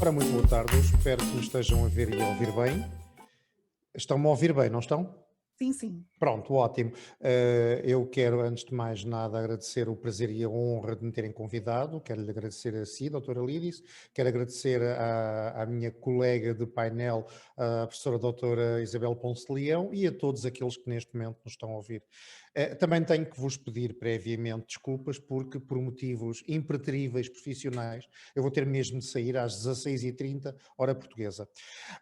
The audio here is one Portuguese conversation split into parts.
Ora, muito boa tarde, eu espero que me estejam a ver e a ouvir bem. Estão-me a ouvir bem, não estão? Sim, sim. Pronto, ótimo. Eu quero, antes de mais nada, agradecer o prazer e a honra de me terem convidado. Quero-lhe agradecer a si, doutora Lídice. Quero agradecer à minha colega de painel, a professora doutora Isabel Ponce de Leão, e a todos aqueles que neste momento nos estão a ouvir. Também tenho que vos pedir previamente desculpas, porque por motivos impreteríveis profissionais, eu vou ter mesmo de sair às 16h30, hora portuguesa.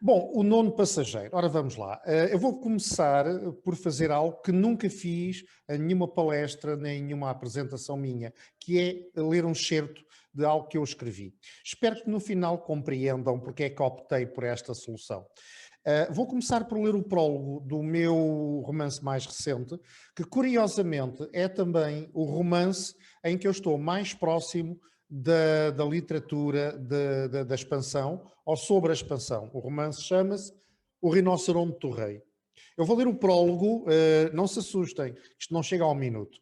Bom, o nono passageiro. Ora, vamos lá. Eu vou começar por fazer algo que nunca fiz em nenhuma palestra, nem em nenhuma apresentação minha, que é ler um excerto de algo que eu escrevi. Espero que no final compreendam porque é que optei por esta solução. Vou começar por ler o prólogo do meu romance mais recente, que curiosamente é também o romance em que eu estou mais próximo da literatura da expansão, ou sobre a expansão. O romance chama-se O Rinoceronte do Rei. Eu vou ler o prólogo, não se assustem, isto não chega a um minuto.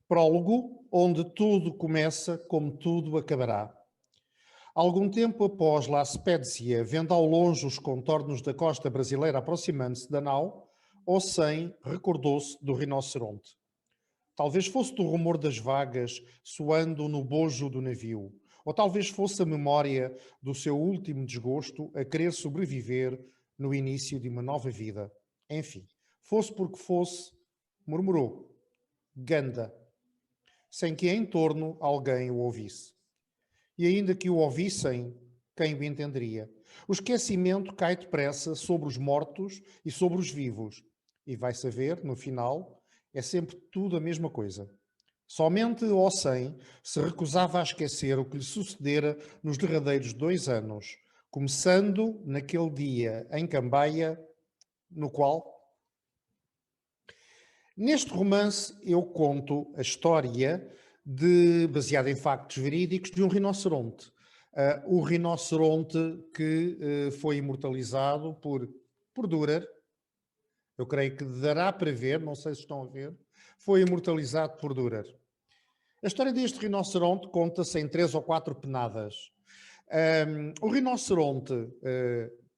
Prólogo, onde tudo começa como tudo acabará. Algum tempo após La Spezia, vendo ao longe os contornos da costa brasileira aproximando-se da nau, Hossein recordou-se do rinoceronte. Talvez fosse do rumor das vagas soando no bojo do navio, ou talvez fosse a memória do seu último desgosto a querer sobreviver no início de uma nova vida. Enfim, fosse porque fosse, murmurou, Ganda, sem que em torno alguém o ouvisse. E ainda que o ouvissem, quem o entenderia? O esquecimento cai depressa sobre os mortos e sobre os vivos. E vai saber, no final, é sempre tudo a mesma coisa. Somente Hossein se recusava a esquecer o que lhe sucedera nos derradeiros 2 anos, começando naquele dia em Cambaia, no qual... Neste romance eu conto a história baseada em factos verídicos de um rinoceronte. O rinoceronte que foi imortalizado por Dürer, eu creio que dará para ver, não sei se estão a ver, foi imortalizado por Dürer. A história deste rinoceronte conta-se em 3 ou 4 penadas. O rinoceronte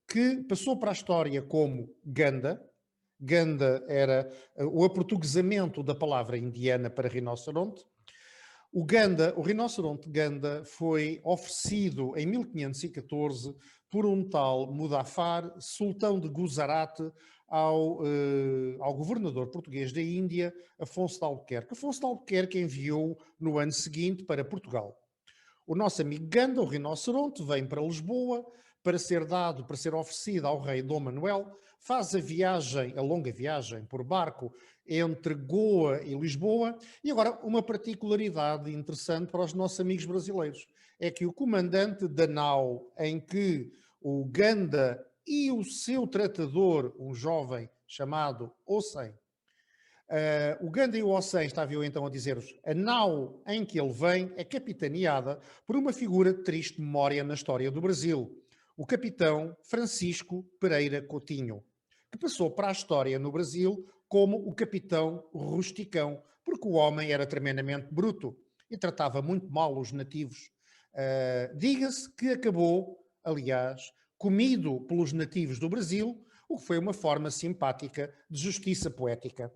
que passou para a história como Ganda, Ganda era o aportuguesamento da palavra indiana para rinoceronte. O rinoceronte Ganda foi oferecido em 1514 por um tal Mudaffar, sultão de Guzarat, ao governador português da Índia, Afonso de Albuquerque. Afonso de Albuquerque enviou no ano seguinte para Portugal. O nosso amigo Ganda, o rinoceronte, vem para Lisboa para ser dado, para ser oferecido ao rei Dom Manuel, faz a longa viagem por barco entre Goa e Lisboa. E agora, uma particularidade interessante para os nossos amigos brasileiros é que o comandante da nau em que o Ganda e o seu tratador, um jovem chamado Hossein, o Ganda e o Hossein, estava eu então a dizer-vos, a nau em que ele vem é capitaneada por uma figura de triste memória na história do Brasil, o capitão Francisco Pereira Coutinho, que passou para a história no Brasil como o capitão rusticão, porque o homem era tremendamente bruto e tratava muito mal os nativos. Diga-se que acabou, aliás, comido pelos nativos do Brasil, o que foi uma forma simpática de justiça poética.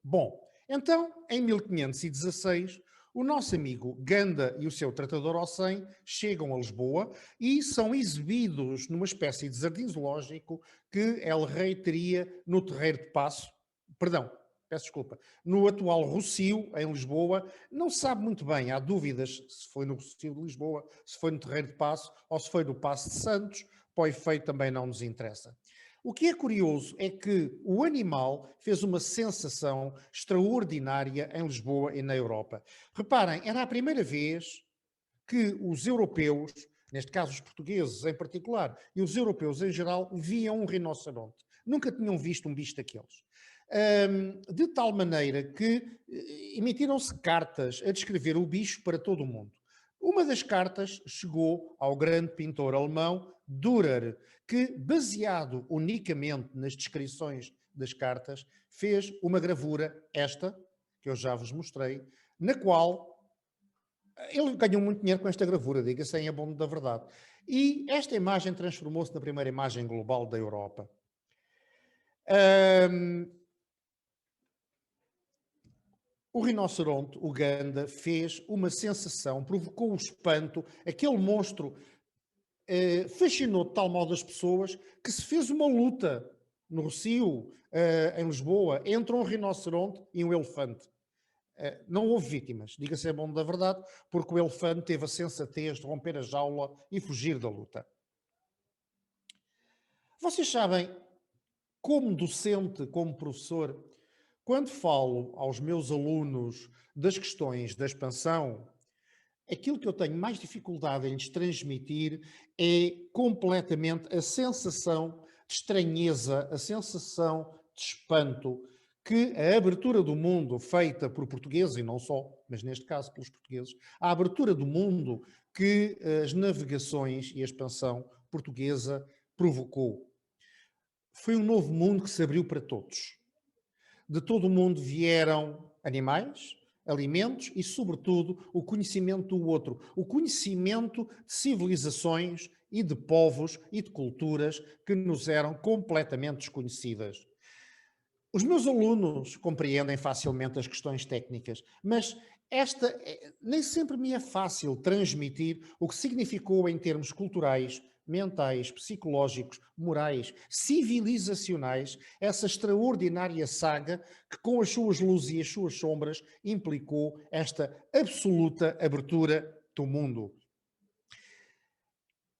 Bom, então, em 1516, o nosso amigo Ganda e o seu tratador Hossein chegam a Lisboa e são exibidos numa espécie de jardim zoológico que El Rei teria no Terreiro de Paço, perdão, peço desculpa, no atual Rossio, em Lisboa. Não se sabe muito bem, há dúvidas se foi no Rossio de Lisboa, se foi no Terreiro de Paço ou se foi no Paço de Santos, para o efeito também não nos interessa. O que é curioso é que o animal fez uma sensação extraordinária em Lisboa e na Europa. Reparem, era a primeira vez que os europeus, neste caso os portugueses em particular, e os europeus em geral, viam um rinoceronte. Nunca tinham visto um bicho daqueles. De tal maneira que emitiram-se cartas a descrever o bicho para todo o mundo. Uma das cartas chegou ao grande pintor alemão Dürer, que, baseado unicamente nas descrições das cartas, fez uma gravura, esta, que eu já vos mostrei, na qual ele ganhou muito dinheiro com esta gravura, diga-se em abono da verdade. E esta imagem transformou-se na primeira imagem global da Europa. Ahm, o rinoceronte, o Ganda, fez uma sensação, provocou o espanto, aquele monstro fascinou de tal modo as pessoas que se fez uma luta no Rossio, em Lisboa, entre um rinoceronte e um elefante. Não houve vítimas, diga-se a bom da verdade, porque o elefante teve a sensatez de romper a jaula e fugir da luta. Vocês sabem, como docente, como professor, quando falo aos meus alunos das questões da expansão, aquilo que eu tenho mais dificuldade em lhes transmitir é completamente a sensação de estranheza, a sensação de espanto que a abertura do mundo feita por portugueses, e não só, mas neste caso pelos portugueses, a abertura do mundo que as navegações e a expansão portuguesa provocou. Foi um novo mundo que se abriu para todos. De todo o mundo vieram animais, alimentos e, sobretudo, o conhecimento do outro, o conhecimento de civilizações e de povos e de culturas que nos eram completamente desconhecidas. Os meus alunos compreendem facilmente as questões técnicas, mas nem sempre me é fácil transmitir o que significou em termos culturais, mentais, psicológicos, morais, civilizacionais, essa extraordinária saga que, com as suas luzes e as suas sombras, implicou esta absoluta abertura do mundo.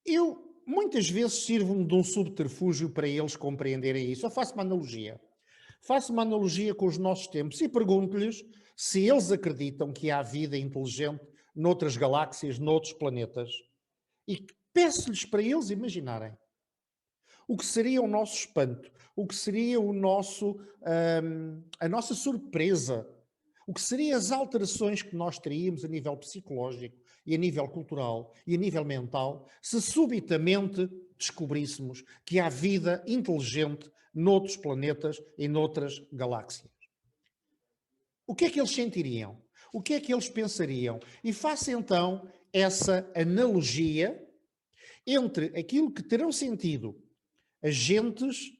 Eu, muitas vezes, sirvo-me de um subterfúgio para eles compreenderem isso. Eu faço uma analogia. Faço uma analogia com os nossos tempos e pergunto-lhes se eles acreditam que há vida inteligente noutras galáxias, noutros planetas. E peço-lhes para eles imaginarem o que seria o nosso espanto, o que seria a nossa surpresa, o que seriam as alterações que nós teríamos a nível psicológico e a nível cultural e a nível mental se subitamente descobríssemos que há vida inteligente noutros planetas e noutras galáxias. O que é que eles sentiriam? O que é que eles pensariam? E faça então essa analogia entre aquilo que terão sentido as gentes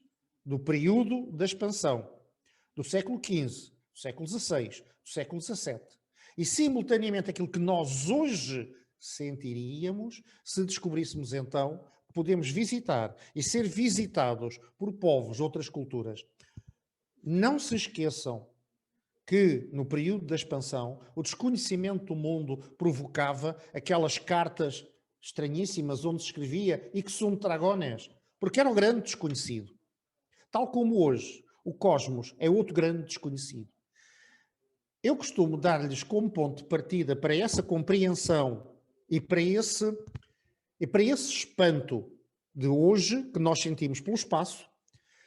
do período da expansão, do século XV, do século XVI, do século XVII, e simultaneamente aquilo que nós hoje sentiríamos se descobríssemos então que podemos visitar e ser visitados por povos de outras culturas. Não se esqueçam que, no período da expansão, o desconhecimento do mundo provocava aquelas cartas estranhíssimas onde se escrevia Ixum Dragones, porque era o grande desconhecido. Tal como hoje, o cosmos é outro grande desconhecido. Eu costumo dar-lhes como ponto de partida para essa compreensão e para esse espanto de hoje que nós sentimos pelo espaço,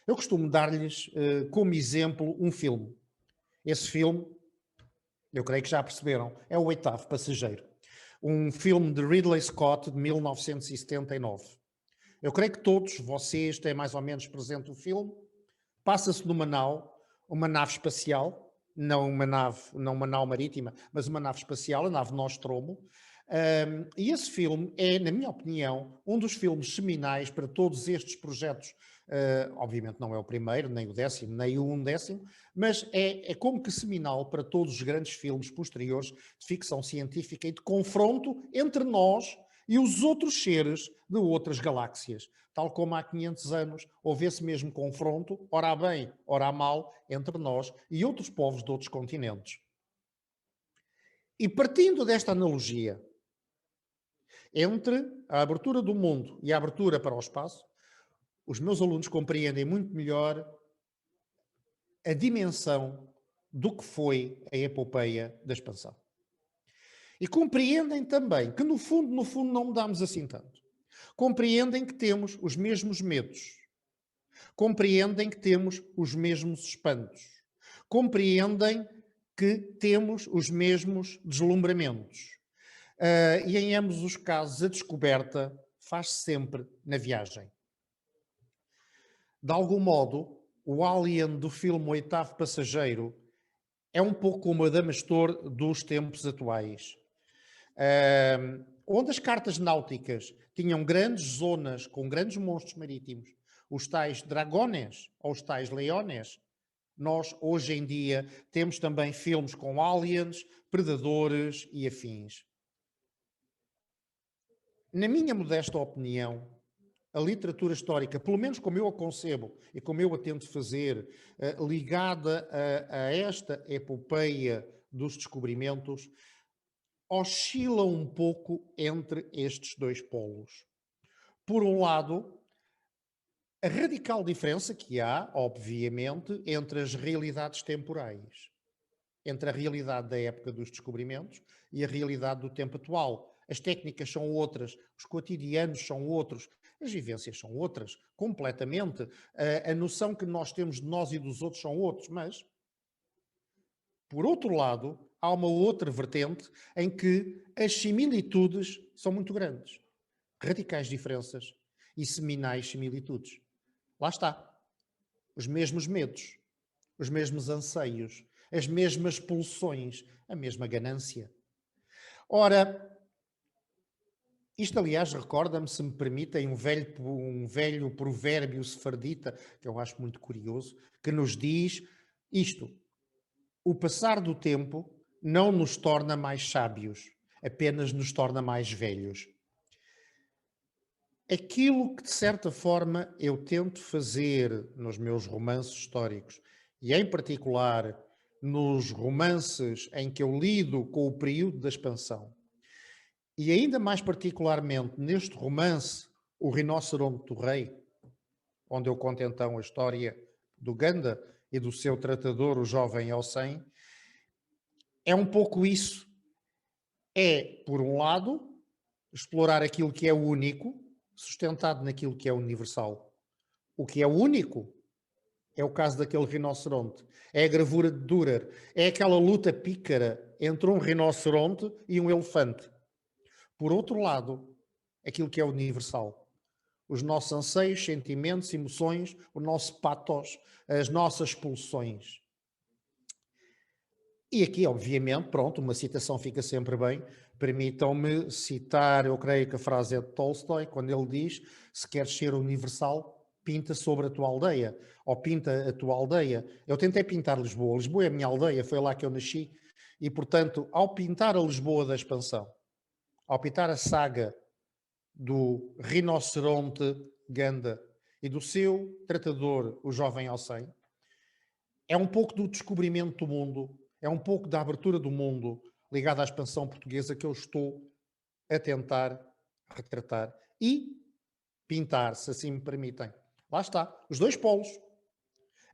eu costumo dar-lhes como exemplo um filme. Esse filme, eu creio que já perceberam, é o Oitavo Passageiro. Um filme de Ridley Scott de 1979. Eu creio que todos vocês têm mais ou menos presente o filme. Passa-se numa nau, uma nave espacial, não uma nau marítima, mas uma nave espacial, a nave Nostromo. E esse filme é, na minha opinião, um dos filmes seminais para todos estes projetos. Obviamente não é o primeiro, nem o 10º, nem o 11º, mas é como que seminal para todos os grandes filmes posteriores de ficção científica e de confronto entre nós e os outros seres de outras galáxias. Tal como há 500 anos houve esse mesmo confronto, ora há bem, ora há mal, entre nós e outros povos de outros continentes. E partindo desta analogia entre a abertura do mundo e a abertura para o espaço, os meus alunos compreendem muito melhor a dimensão do que foi a epopeia da expansão. E compreendem também que, no fundo, não mudamos assim tanto. Compreendem que temos os mesmos medos. Compreendem que temos os mesmos espantos. Compreendem que temos os mesmos deslumbramentos. E em ambos os casos, a descoberta faz-se sempre na viagem. De algum modo, o alien do filme Oitavo Passageiro é um pouco como o Adamastor dos tempos atuais. onde as cartas náuticas tinham grandes zonas com grandes monstros marítimos, os tais dragones ou os tais leones, nós hoje em dia temos também filmes com aliens, predadores e afins. Na minha modesta opinião, a literatura histórica, pelo menos como eu a concebo e como eu a tento fazer, ligada a esta epopeia dos descobrimentos, oscila um pouco entre estes dois polos. Por um lado, a radical diferença que há, obviamente, entre as realidades temporais, entre a realidade da época dos descobrimentos e a realidade do tempo atual. As técnicas são outras, os cotidianos são outros, as vivências são outras, completamente. A noção que nós temos de nós e dos outros são outros, mas, por outro lado, há uma outra vertente em que as similitudes são muito grandes. Radicais diferenças e seminais similitudes. Lá está. Os mesmos medos, os mesmos anseios, as mesmas pulsões, a mesma ganância. Ora, isto, aliás, recorda-me, se me permitem, um velho provérbio sefardita, que eu acho muito curioso, que nos diz isto: o passar do tempo não nos torna mais sábios, apenas nos torna mais velhos. Aquilo que, de certa forma, eu tento fazer nos meus romances históricos, e em particular nos romances em que eu lido com o período da expansão, e ainda mais particularmente neste romance, O Rinoceronte do Rei, onde eu conto então a história do Ganda e do seu tratador, o jovem Elsem, é um pouco isso. É, por um lado, explorar aquilo que é o único, sustentado naquilo que é universal. O que é único é o caso daquele rinoceronte. É a gravura de Dürer. É aquela luta pícara entre um rinoceronte e um elefante. Por outro lado, aquilo que é universal. Os nossos anseios, sentimentos, emoções, o nosso pathos, as nossas pulsões. E aqui, obviamente, pronto, uma citação fica sempre bem. Permitam-me citar, eu creio que a frase é de Tolstói, quando ele diz: se queres ser universal, pinta sobre a tua aldeia, ou pinta a tua aldeia. Eu tentei pintar Lisboa. Lisboa é a minha aldeia, foi lá que eu nasci. E, portanto, ao pintar a Lisboa da expansão, ao pintar a saga do rinoceronte Ganda e do seu tratador, o jovem Alcém, é um pouco do descobrimento do mundo, é um pouco da abertura do mundo ligada à expansão portuguesa que eu estou a tentar retratar e pintar, se assim me permitem. Lá está, os dois polos.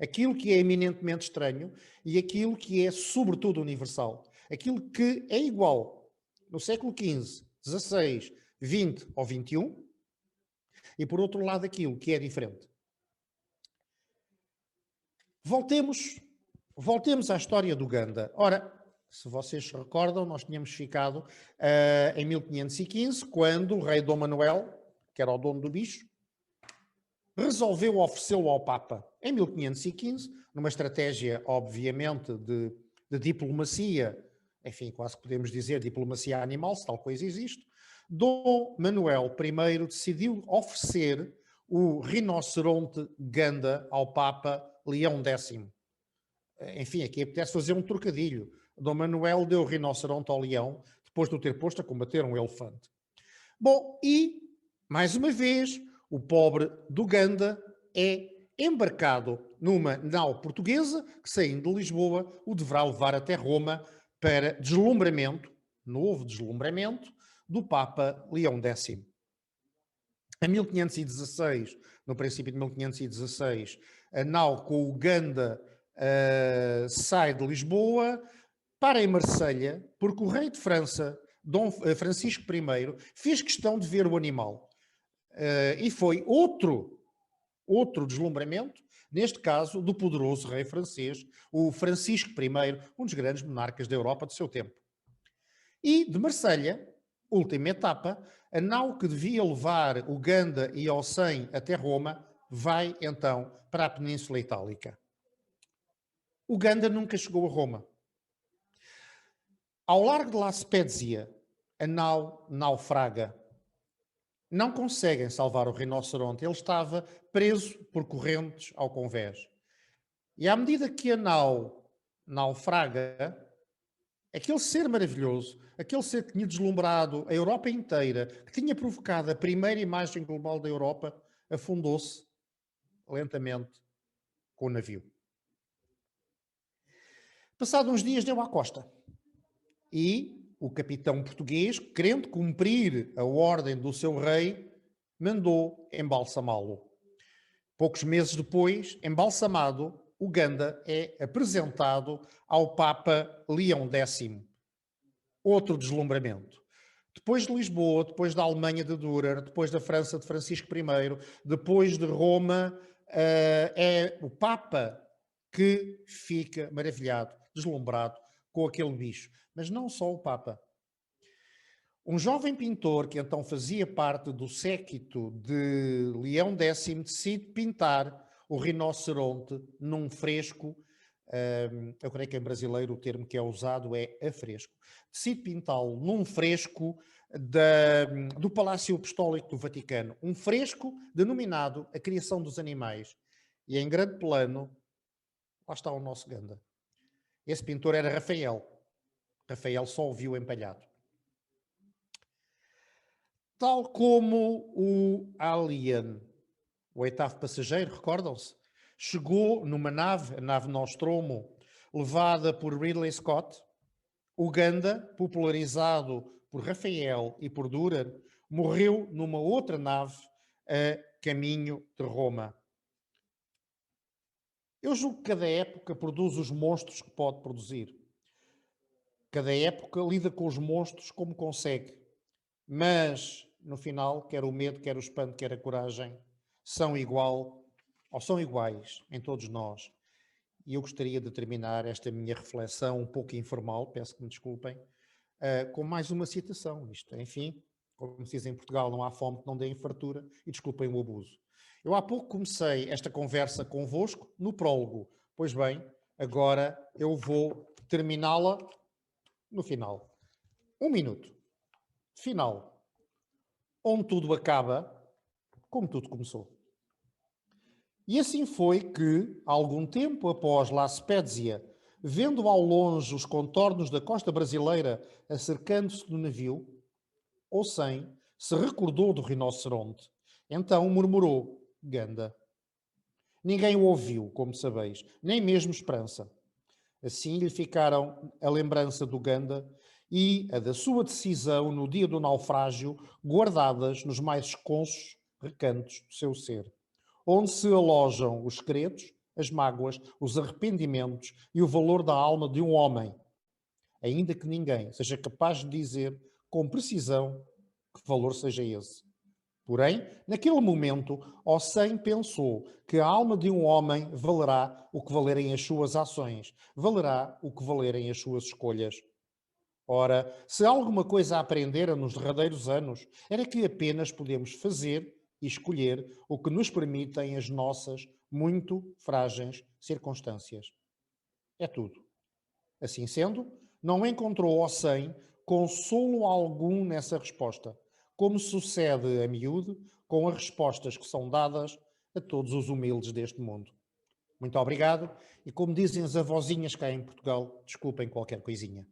Aquilo que é eminentemente estranho e aquilo que é sobretudo universal. Aquilo que é igual no século XV, XVI, XX ou XXI e, por outro lado, aquilo que é diferente. Voltemos à história do Ganda. Ora, se vocês se recordam, nós tínhamos ficado em 1515, quando o rei Dom Manuel, que era o dono do bicho, resolveu oferecê-lo ao Papa. Em 1515, numa estratégia, obviamente, de diplomacia, enfim, quase podemos dizer diplomacia animal, se tal coisa existe, Dom Manuel I decidiu oferecer o rinoceronte Ganda ao Papa Leão X. Enfim, aqui apetece fazer um trocadilho. Dom Manuel deu o rinoceronte ao leão, depois de o ter posto a combater um elefante. Bom, e, mais uma vez, o pobre do Ganda é embarcado numa nau portuguesa que, saindo de Lisboa, o deverá levar até Roma para deslumbramento, novo deslumbramento, do Papa Leão X. Em 1516, no princípio de 1516, a nau com o Ganda sai de Lisboa para em Marselha, porque o rei de França, Dom Francisco I, fez questão de ver o animal. E foi outro deslumbramento, neste caso, do poderoso rei francês, o Francisco I, um dos grandes monarcas da Europa do seu tempo. E de Marselha, última etapa, a nau que devia levar o Ganda e Alcém até Roma vai então para a Península Itálica. O Ganda nunca chegou a Roma. Ao largo de La Spezia, a nau naufraga. Não conseguem salvar o rinoceronte, ele estava preso por correntes ao convés. E à medida que a nau naufraga, aquele ser maravilhoso, aquele ser que tinha deslumbrado a Europa inteira, que tinha provocado a primeira imagem global da Europa, afundou-se lentamente com o navio. Passados uns dias deu à costa e o capitão português, querendo cumprir a ordem do seu rei, mandou embalsamá-lo. Poucos meses depois, embalsamado, o Ganda é apresentado ao Papa Leão X. Outro deslumbramento. Depois de Lisboa, depois da Alemanha de Dürer, depois da França de Francisco I, depois de Roma, é o Papa que fica maravilhado, deslumbrado com aquele bicho. Mas não só o Papa. Um jovem pintor que então fazia parte do séquito de Leão X decide pintar o rinoceronte num fresco. Eu creio que em brasileiro o termo que é usado é afresco. Decide pintá-lo num fresco do Palácio Apostólico do Vaticano. Um fresco denominado A Criação dos Animais. E em grande plano, lá está o nosso Ganda. Esse pintor era Rafael. Rafael só o viu empalhado. Tal como o Alien, o oitavo passageiro, recordam-se? Chegou numa nave, a nave Nostromo, levada por Ridley Scott. O Ganda, popularizado por Rafael e por Dürer, morreu numa outra nave a caminho de Roma. Eu julgo que cada época produz os monstros que pode produzir. Cada época lida com os monstros como consegue. Mas, no final, quer o medo, quer o espanto, quer a coragem, são iguais em todos nós. E eu gostaria de terminar esta minha reflexão um pouco informal, peço que me desculpem, com mais uma citação. Isto, enfim, como se diz em Portugal, não há fome que não dê fartura, e desculpem o abuso. Eu há pouco comecei esta conversa convosco no prólogo. Pois bem, agora eu vou terminá-la no final. 1 minuto. Final. Onde tudo acaba, como tudo começou. E assim foi que, algum tempo após La Spezia, vendo ao longe os contornos da costa brasileira acercando-se do navio, Ossem se recordou do rinoceronte. Então murmurou, Ganda. Ninguém o ouviu, como sabeis, nem mesmo Esperança. Assim lhe ficaram a lembrança do Ganda e a da sua decisão no dia do naufrágio, guardadas nos mais esconsos recantos do seu ser, onde se alojam os segredos, as mágoas, os arrependimentos e o valor da alma de um homem, ainda que ninguém seja capaz de dizer com precisão que valor seja esse. Porém, naquele momento, Ossem pensou que a alma de um homem valerá o que valerem as suas ações, valerá o que valerem as suas escolhas. Ora, se alguma coisa aprendera nos derradeiros anos, era que apenas podemos fazer e escolher o que nos permitem as nossas muito frágeis circunstâncias. É tudo. Assim sendo, não encontrou Ossem consolo algum nessa resposta, como sucede a miúde com as respostas que são dadas a todos os humildes deste mundo. Muito obrigado e, como dizem as avózinhas cá em Portugal, desculpem qualquer coisinha.